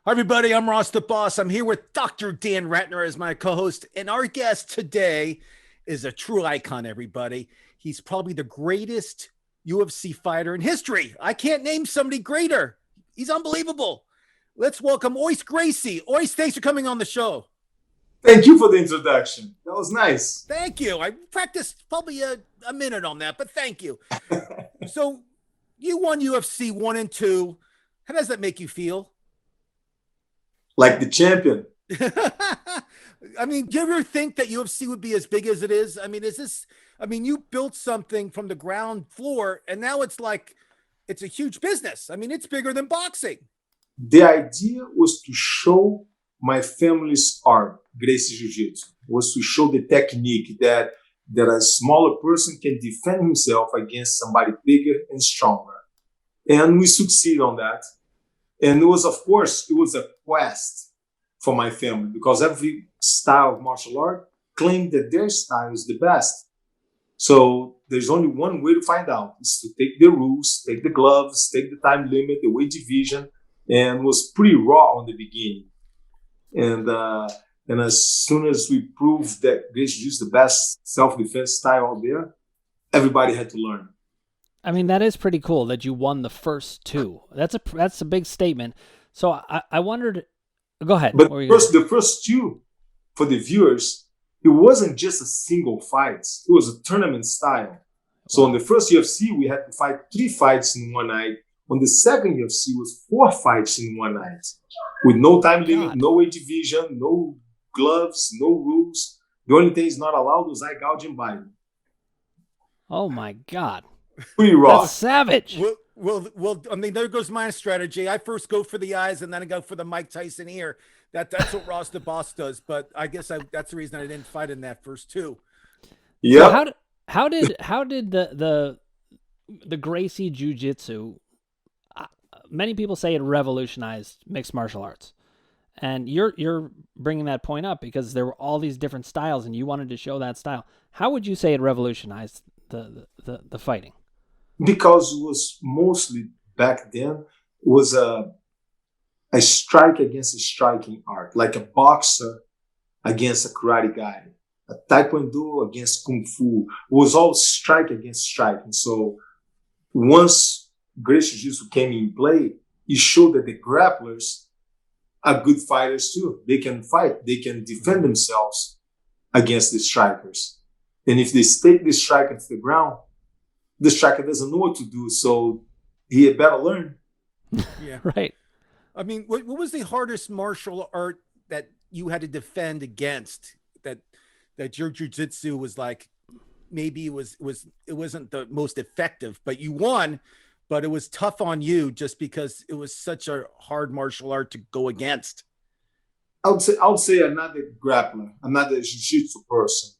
Hi, everybody. I'm Ross the Boss. I'm here with Dr. Dan Ratner as my co host. And our guest today is a true icon, everybody. He's probably the greatest UFC fighter in history. I can't name somebody greater. He's unbelievable. Let's welcome Royce Gracie. Royce, thanks for coming on the show. Thank you for the introduction. That was nice. Thank you. I practiced probably a minute on that, but thank you. So, you won UFC 1 and 2. How does that make you feel? Like the champion. I mean, do you ever think that UFC would be as big as it is? I mean, you built something from the ground floor and now it's like, it's a huge business. I mean, it's bigger than boxing. The idea was to show my family's art, Gracie Jiu-Jitsu, was to show the technique that a smaller person can defend himself against somebody bigger and stronger. And we succeed on that. And it was a quest for my family because every style of martial art claimed that their style is the best. So there's only one way to find out is to take the rules, take the gloves, take the time limit, the weight division, and it was pretty raw on the beginning. And as soon as we proved that Gracie is the best self-defense style out there, everybody had to learn. I mean, that is pretty cool that you won the first two. That's a big statement. So I wondered. Go ahead. But the first two, for the viewers, it wasn't just a single fight. It was a tournament style. So on the first UFC, we had to fight 3 fights in one night. On the second UFC, it was 4 fights in one night, with no time limit, no weight division, no gloves, no rules. The only thing is not allowed was eye gouging biting. Oh my God. Pretty raw. That's savage. Well, I mean, there goes my strategy. I first go for the eyes and then I go for the Mike Tyson ear. That's what Ross the Boss does. But I guess that's the reason I didn't fight in that first two. Yeah. So how did the Gracie Jiu-Jitsu, many people say it revolutionized mixed martial arts. And you're bringing that point up because there were all these different styles and you wanted to show that style. How would you say it revolutionized the fighting? Because it was mostly back then, it was a strike against a striking art, like a boxer against a karate guy, a taekwondo against kung fu. It was all strike against strike. And so once Gracie Jiu-Jitsu came in play, it showed that the grapplers are good fighters too. They can fight. They can defend themselves against the strikers. And if they stake the striker to the ground, the striker doesn't know what to do, so he had better learn. Yeah. Right. I mean, what was the hardest martial art that you had to defend against that your jiu-jitsu was like, maybe it wasn't the most effective, but you won, but it was tough on you just because it was such a hard martial art to go against? I would say I'm not a grappler. I'm not a jiu-jitsu person.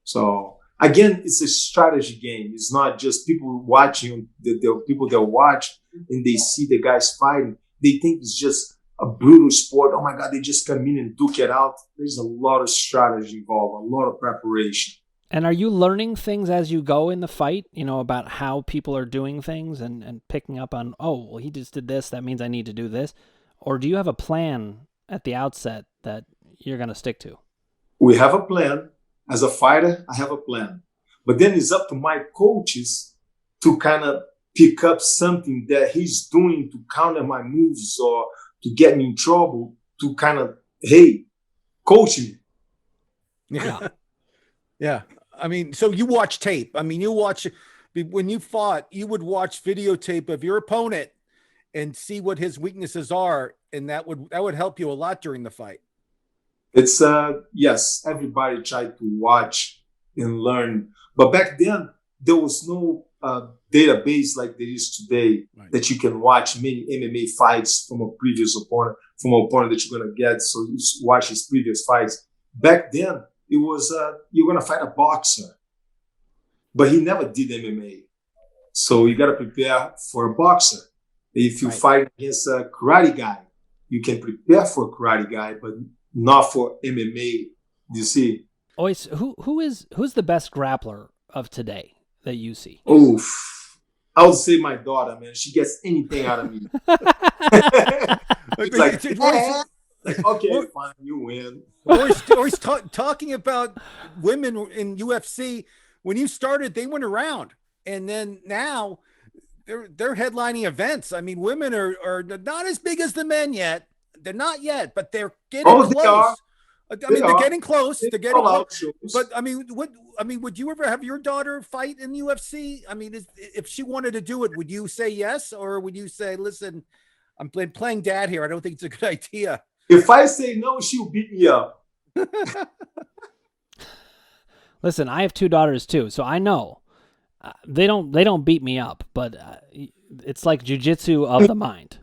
So again, it's a strategy game. It's not just people watching, the people that watch and they see the guys fighting. They think it's just a brutal sport. Oh my God, they just come in and duke it out. There's a lot of strategy involved, a lot of preparation. And are you learning things as you go in the fight, about how people are doing things and picking up on, oh, well, he just did this, that means I need to do this? Or do you have a plan at the outset that you're going to stick to? We have a plan. As a fighter, I have a plan. But then it's up to my coaches to kind of pick up something that he's doing to counter my moves or to get me in trouble, to kind of, hey, coach me. Yeah. Yeah. I mean, so you watch tape. I mean, when you fought, you would watch videotape of your opponent and see what his weaknesses are. And that would help you a lot during the fight. It's yes, everybody tried to watch and learn, but back then there was no database like there is today, right, that you can watch many MMA fights from a previous opponent, from an opponent that you're gonna get. So you watch his previous fights. Back then it was you're gonna fight a boxer, but he never did MMA, so you gotta prepare for a boxer. If you fight against a karate guy, you can prepare for a karate guy, but not for MMA. You see? Ois, who's the best grappler of today that you see? Oh, I would say my daughter, man. She gets anything out of me. He's like, Royce, like, okay, fine, you win. Royce talking about women in UFC. When you started, they went around, and then now they're headlining events. I mean, women are not as big as the men yet. They're not yet, but they're getting Oh, they are. close. I mean, they're getting close. They They're getting call out close. shows. But I mean, would you ever have your daughter fight in UFC? I mean, if she wanted to do it, would you say yes, or would you say, "Listen, I'm playing dad here. I don't think it's a good idea." If I say no, she'll beat me up. Listen, I have 2 daughters too, so I know they don't beat me up, but it's like jujitsu of the mind.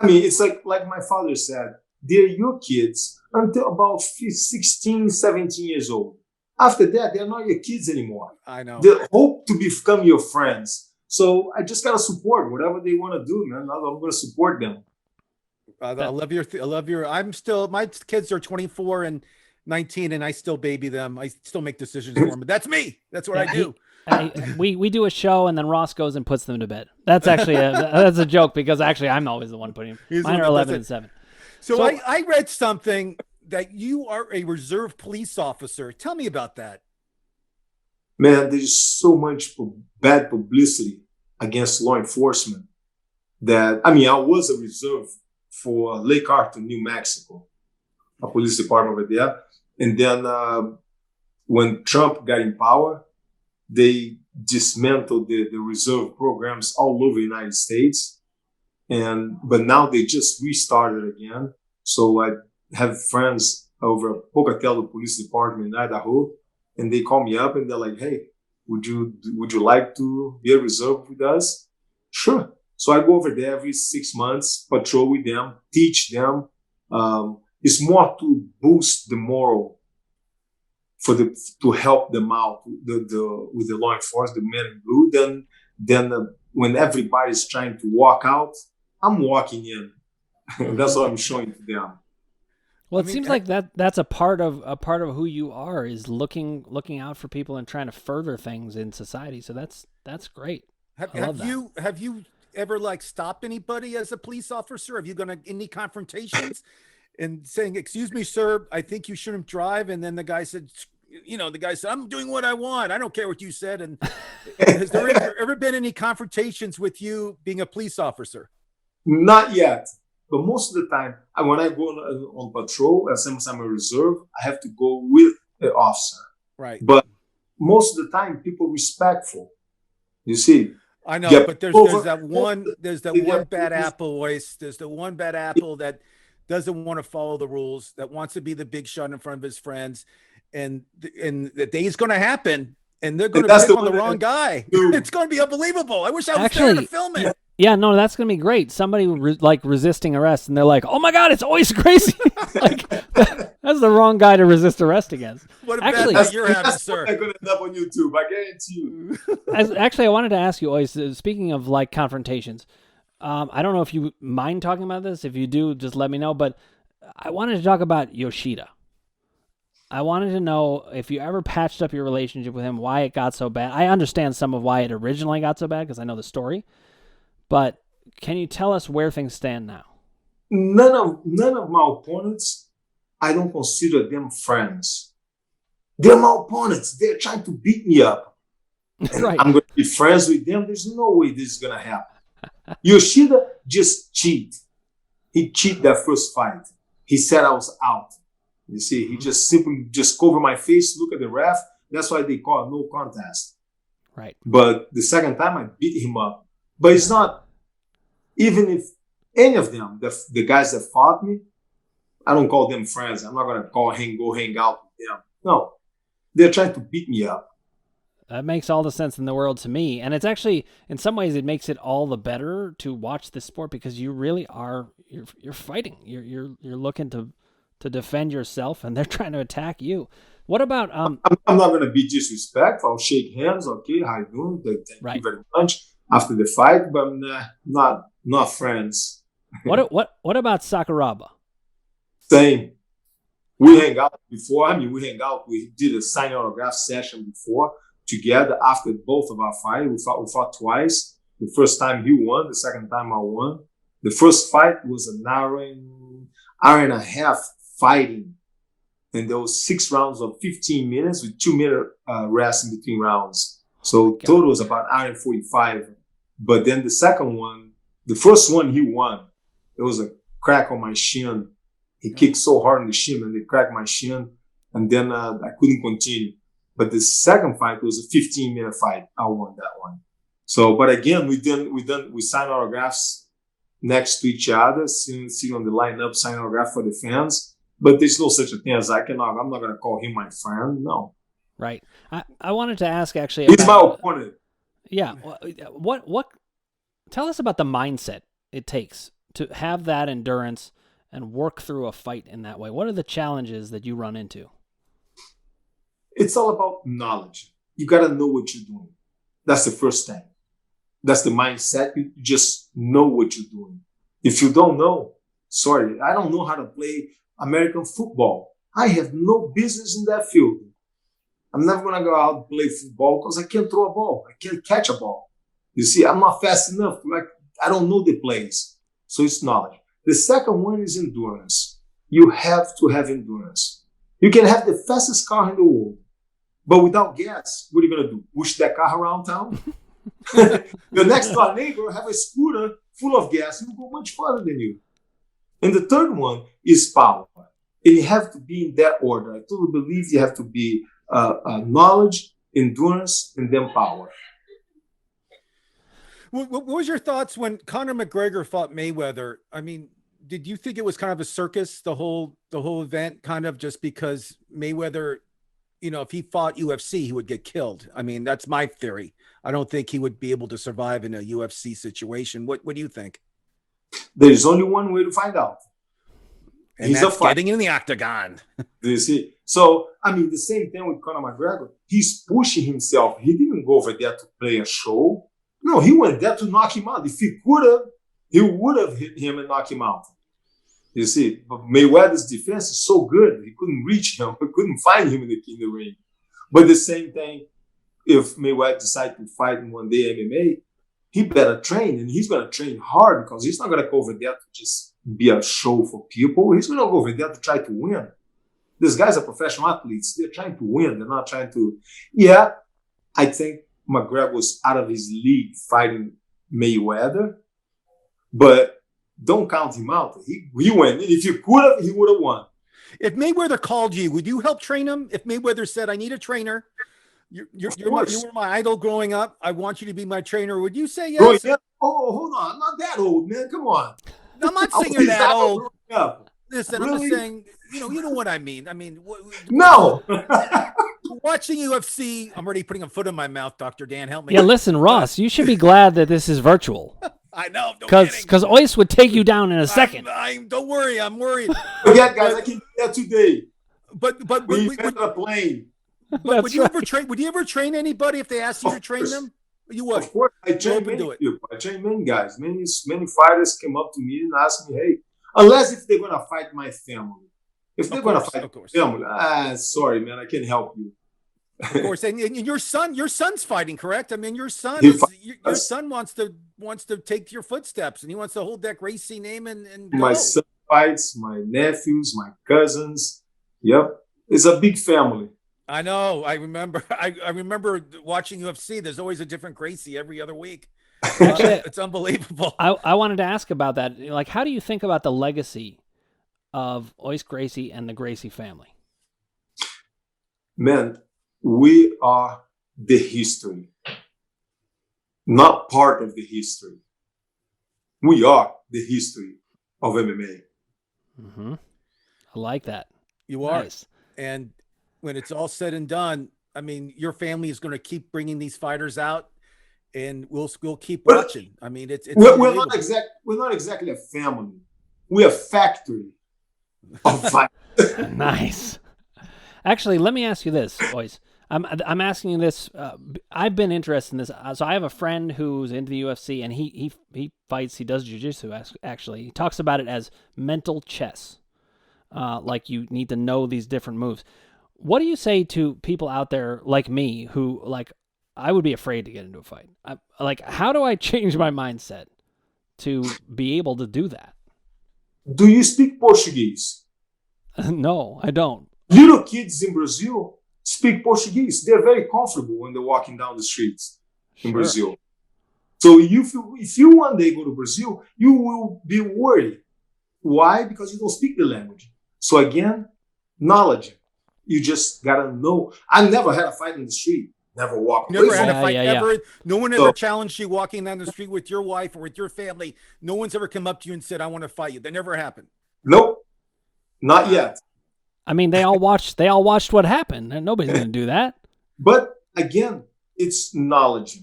I mean, it's like my father said, they're your kids until about 16, 17 years old. After that, they're not your kids anymore. I know. They hope to become your friends. So I just gotta support whatever they want to do, man. I'm gonna support them. I love your. I'm still. My kids are 24 and 19, and I still baby them. I still make decisions for them. But that's me. That's what I do. We do a show, and then Ross goes and puts them to bed. That's actually that's a joke, because actually I'm always the one putting them. Mine are 11 and 7. So I read something that you are a reserve police officer. Tell me about that. Man, there's so much bad publicity against law enforcement that, I mean, I was a reserve for Lake Arthur, New Mexico, a police department over there. And then when Trump got in power, they dismantled the reserve programs all over the United States. But now they just restarted again. So I have friends over at Pocatello Police Department in Idaho, and they call me up and they're like, "Hey, would you like to be a reserve with us?" Sure. So I go over there every 6 months, patrol with them, teach them. It's more to boost the moral to help them out with the law enforcement, the men in blue. Then when everybody's trying to walk out, I'm walking in. That's what I'm showing to them. Well, it seems like that's a part of who you are, is looking out for people and trying to further things in society. So that's great. Have you ever stopped anybody as a police officer? Have you gone to any confrontations and saying, "Excuse me, sir, I think you shouldn't drive," and then the guy said, "I'm doing what I want. I don't care what you said." And has there ever been any confrontations with you being a police officer? Not yet. But most of the time, when I go on patrol, as soon as I'm a reserve, I have to go with the officer. Right. But most of the time, people respectful. You see. I know, but there's that one bad apple, Royce. There's the one bad apple that doesn't want to follow the rules, that wants to be the big shot in front of his friends, and the day's going to happen, and they're going to pick on the wrong guy. It's going to be unbelievable. I wish I was there to film it. Yeah, no, that's going to be great. Somebody resisting arrest, and they're like, "Oh my God, it's Royce Gracie!" That's the wrong guy to resist arrest against. What a bad day you're having, sir. That's going to end up on YouTube. I guarantee you. Actually, I wanted to ask you, Royce, speaking of confrontations, I don't know if you mind talking about this. If you do, just let me know. But I wanted to talk about Yoshida. I wanted to know if you ever patched up your relationship with him, why it got so bad. I understand some of why it originally got so bad because I know the story. But can you tell us where things stand now? None of my opponents, I don't consider them friends. They're my opponents. They're trying to beat me up. Right. I'm going to be friends with them. There's no way this is going to happen. Yoshida just cheated. He cheated that first fight. He said I was out. You see, he just simply covered my face, look at the ref. That's why they call it no contest. Right. But the second time I beat him up. But it's not, even if any of them, the guys that fought me, I don't call them friends. I'm not going to go hang out with them. No, they're trying to beat me up. That makes all the sense in the world to me. And it's actually, in some ways, it makes it all the better to watch this sport because you really are, you're fighting. You're looking to defend yourself, and they're trying to attack you. What about... I'm not going to be disrespectful. I'll shake hands. Okay, how you doing? Thank you very much. After the fight, but not friends. What about Sakuraba? Same. We hang out before. I mean, we did a sign autograph session before together after both of our fights. We fought twice. The first time he won, the second time I won. The first fight was an hour and a half fighting. And there was 6 rounds of 15 minutes with 2-minute rest in between rounds. So total was about an hour and 45. But then the second one, the first one he won. It was a crack on my shin. He kicked so hard on the shin and it cracked my shin. And then I couldn't continue. But the second fight was a 15-minute fight. I won that one. So, but again, we signed autographs next to each other, sitting on the lineup, signing autographs for the fans. But there's no such a thing as I'm not going to call him my friend. No. Right. I wanted to ask actually. He's my opponent. Yeah. What? Tell us about the mindset it takes to have that endurance and work through a fight in that way. What are the challenges that you run into? It's all about knowledge. You got to know what you're doing. That's the first thing. That's the mindset. You just know what you're doing. If you don't know, sorry, I don't know how to play American football. I have no business in that field. I'm never going to go out and play football because I can't throw a ball. I can't catch a ball. You see, I'm not fast enough. I don't know the plays. So it's knowledge. The second one is endurance. You have to have endurance. You can have the fastest car in the world, but without gas, what are you going to do? Push that car around town? Your next door neighbor have a scooter full of gas and will go much farther than you. And the third one is power. And you have to be in that order. I totally believe you have to be knowledge, endurance, and then power. What was your thoughts when Conor McGregor fought Mayweather? I mean, did you think it was kind of a circus, the whole event, kind of just because Mayweather, if he fought UFC, he would get killed? I mean, that's my theory. I don't think he would be able to survive in a UFC situation. What do you think? There's only one way to find out. And he's that's getting in the octagon. You see? So, I mean, the same thing with Conor McGregor. He's pushing himself. He didn't go over there to play a show. No, he went there to knock him out. If he could have, he would have hit him and knocked him out. You see? But Mayweather's defense is so good. He couldn't reach him. He couldn't find him in the ring. But the same thing, if Mayweather decides to fight in one day MMA, he better train. And he's going to train hard because he's not going to go over there to just be a show for people. He's going to go over there to try to win. These guys are professional athletes. They're trying to win. They're not trying to... Yeah, I think McGregor was out of his league fighting Mayweather, but don't count him out. He went. If he could have, he would have won. If Mayweather called you, would you help train him? If Mayweather said, I need a trainer, you were my idol growing up, I want you to be my trainer, would you say yes? Yeah. Oh, hold on. I'm not that old, man. Come on. I'm not saying you're that old. Listen, really? I'm just saying, you know what I mean. I mean, no. Watching UFC, I'm already putting a foot in my mouth, Dr. Dan. Help me. Yeah, listen, Ross, you should be glad that this is virtual. I know. Because Royce would take you down in a second. Don't worry. I'm worried. Forget, guys. I can do that today. But we on a plane. But would you ever train? Would you ever train anybody if they asked you to train them? You would. Of course, I train many people. I train many guys. Many fighters come up to me and ask me, "Hey, unless if they're gonna fight my family, if they're gonna fight my family, sorry, man, I can't help you." Of course, and your son's fighting, correct? I mean, your son wants to take your footsteps, and he wants to hold that Gracie name and go. My son fights, my nephews, my cousins. Yep, it's a big family. I know. I remember. I remember watching UFC. There's always a different Gracie every other week. It's unbelievable. I wanted to ask about that. Like, how do you think about the legacy of Royce Gracie and the Gracie family? Man, we are the history, not part of the history. We are the history of MMA. Mm-hmm. I like that. You are. Nice. And when it's all said and done, I mean, your family is going to keep bringing these fighters out, and we'll keep watching. I mean, we're not exactly a family. We're a factory of fighters. Nice. Actually, let me ask you this, boys. I'm asking you this. I've been interested in this. So I have a friend who's into the UFC, and he fights. He does jiu-jitsu. Actually, he talks about it as mental chess. Like you need to know these different moves. What do you say to people out there like me who, like, I would be afraid to get into a fight? How do I change my mindset to be able to do that. Do you speak Portuguese? No, I don't. Little kids in Brazil speak Portuguese. They're very comfortable when they're walking down the streets in Brazil. So if you one day go to Brazil, you will be worried. Why? Because you don't speak the language. So again, knowledge. You just gotta know. I never had a fight in the street. Never walked away. Never had a fight ever. No one ever So- challenged you walking down the street with your wife or with your family. No one's ever come up to you and said, "I want to fight you." That never happened. Nope, not yet. I mean, they all watched what happened, and nobody's going to do that. But again, it's knowledge.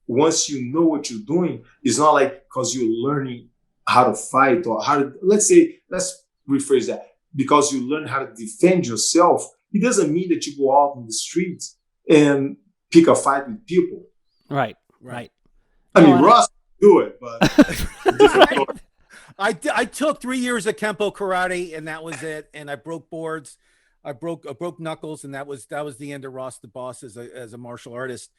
Once you know what you're doing, it's not like because you're learning how to fight or how to, let's rephrase that. Because you learn how to defend yourself, it doesn't mean that you go out in the street and pick a fight with people. Right. I mean, Ross do it, but different story. I took 3 years of Kempo karate, and that was it. And I broke boards, I broke knuckles, and that was the end of Ross the Boss as a martial artist.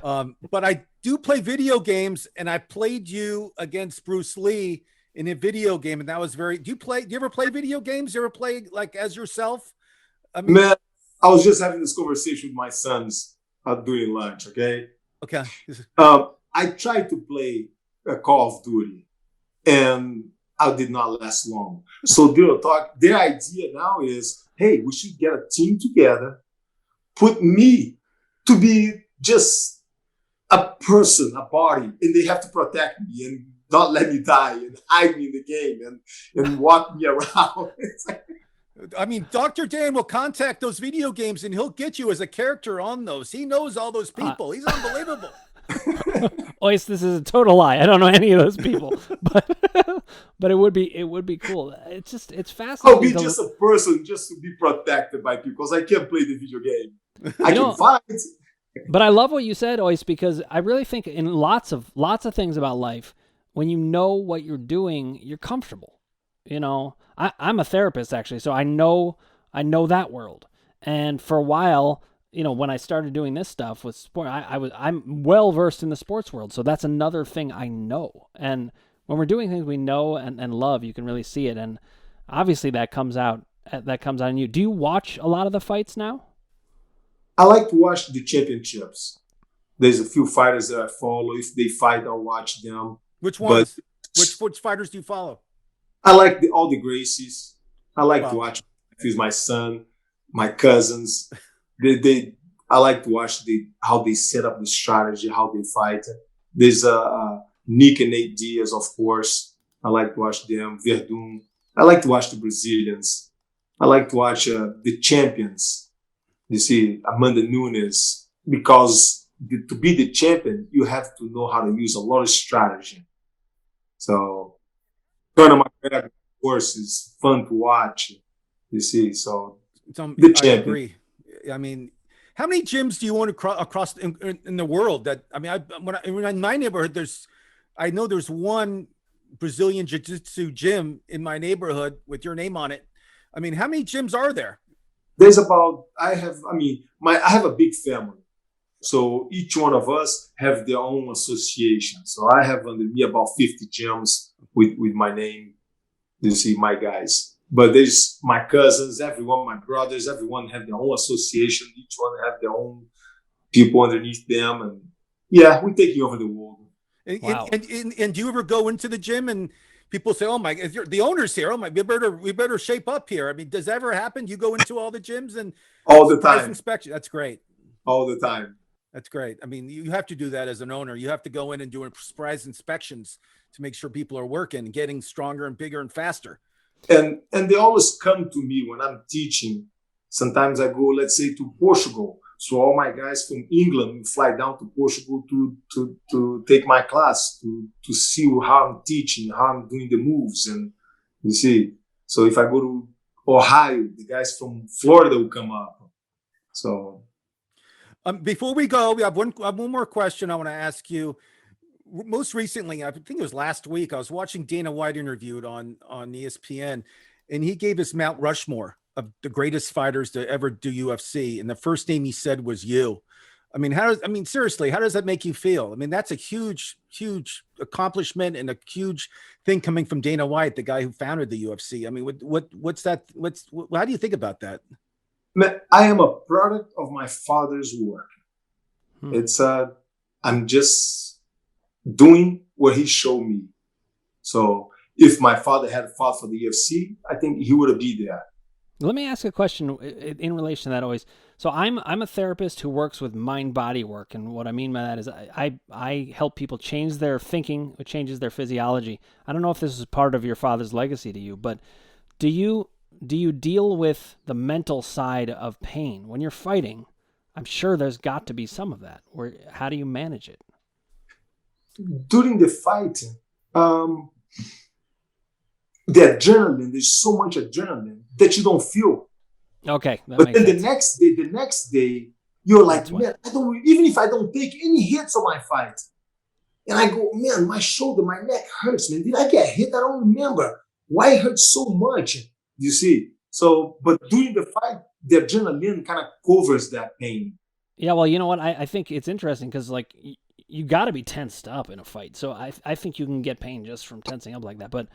But I do play video games, and I played you against Bruce Lee in a video game, and that was very. Do you ever play video games? You ever play like as yourself? I mean, Man, I was just having this conversation with my sons during lunch. Okay. I tried to play a Call of Duty, and I did not last long. So their idea now is, hey, we should get a team together, put me to be just a person, a body, and they have to protect me and not let me die and hide me in the game and walk me around. I mean, Dr. Dan will contact those video games and he'll get you as a character on those. He knows all those people. He's unbelievable. Royce, this is a total lie. I don't know any of those people, but it would be cool. It's fascinating. I'll be just a person just to be protected by people because I can't play the video game. I can fight. But I love what you said, Royce, because I really think in lots of things about life, when you know what you're doing, you're comfortable. You know, I'm a therapist actually, so I know that world. And for a while, you know, when I started doing this stuff with sport, I'm well versed in the sports world, so that's another thing I know. And when we're doing things we know and love, you can really see it. And obviously that comes out in you. Do you watch a lot of the fights now? I like to watch the championships. There's a few fighters that I follow. If they fight, I'll watch them. Which ones? Which fighters do you follow? I like all the Gracies. I like to watch my son, my cousins. I like to watch how they set up the strategy, how they fight. There's Nick and Nate Diaz, of course. I like to watch them. Verdun. I like to watch the Brazilians. I like to watch the champions. You see, Amanda Nunes. Because to be the champion, you have to know how to use a lot of strategy. So, Conor McGregor, of course, is fun to watch. You see, so the champion. I agree. I mean, how many gyms do you own across in the world? That I mean, when in my neighborhood, I know there's one Brazilian jiu-jitsu gym in my neighborhood with your name on it. I mean, how many gyms are there? There's I have a big family. So each one of us have their own association. So I have under me about 50 gyms with my name. You see, my guys. But there's my cousins, everyone, my brothers, everyone have their own association. Each one have their own people underneath them. And yeah, we're taking over the world. Wow. And do you ever go into the gym and people say, "Oh my, the owner's here. Oh my, we better shape up here." I mean, does that ever happen? You go into all the gyms and all the time inspection. That's great. All the time. That's great. I mean, you have to do that as an owner. You have to go in and do surprise inspections to make sure people are working, getting stronger and bigger and faster. And they always come to me when I'm teaching. Sometimes I go, let's say, to Portugal. So all my guys from England fly down to Portugal to take my class, to see how I'm teaching, how I'm doing the moves. And you see, so if I go to Ohio, the guys from Florida will come up. So before we go, we have one more question I want to ask you. Most recently, I think it was last week, I was watching Dana White interviewed on ESPN, and he gave us Mount Rushmore of the greatest fighters to ever do UFC. And the first name he said was you. I mean, seriously, how does that make you feel? I mean, that's a huge, huge accomplishment and a huge thing coming from Dana White, the guy who founded the UFC. I mean, how do you think about that? Man, I am a product of my father's work. It's I'm just doing what he showed me. So if my father had fought for the UFC, I think he would have been there. Let me ask a question in relation to that always. So I'm a therapist who works with mind-body work, and what I mean by that is I help people change their thinking, which changes their physiology. I don't know if this is part of your father's legacy to you, but do you deal with the mental side of pain when you're fighting? I'm sure there's got to be some of that. How do you manage it? During the fight, the adrenaline, there's so much adrenaline that you don't feel. Okay. But then the next day, you're like, man, even if I don't take any hits on my fight, and I go, man, my shoulder, my neck hurts, man. Did I get hit? I don't remember. Why it hurts so much? You see? So, but during the fight, the adrenaline kind of covers that pain. Yeah, well, you know what? I think it's interesting because, like, you got to be tensed up in a fight. So I think you can get pain just from tensing up like that. But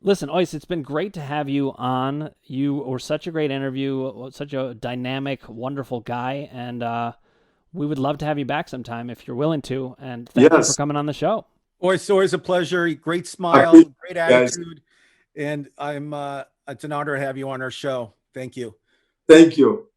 listen, Royce, it's been great to have you on. You were such a great interview, such a dynamic, wonderful guy, and we would love to have you back sometime if you're willing to. And thank you for coming on the show. Always a pleasure. Great smile, great attitude, and it's an honor to have you on our show. Thank you. Thank you.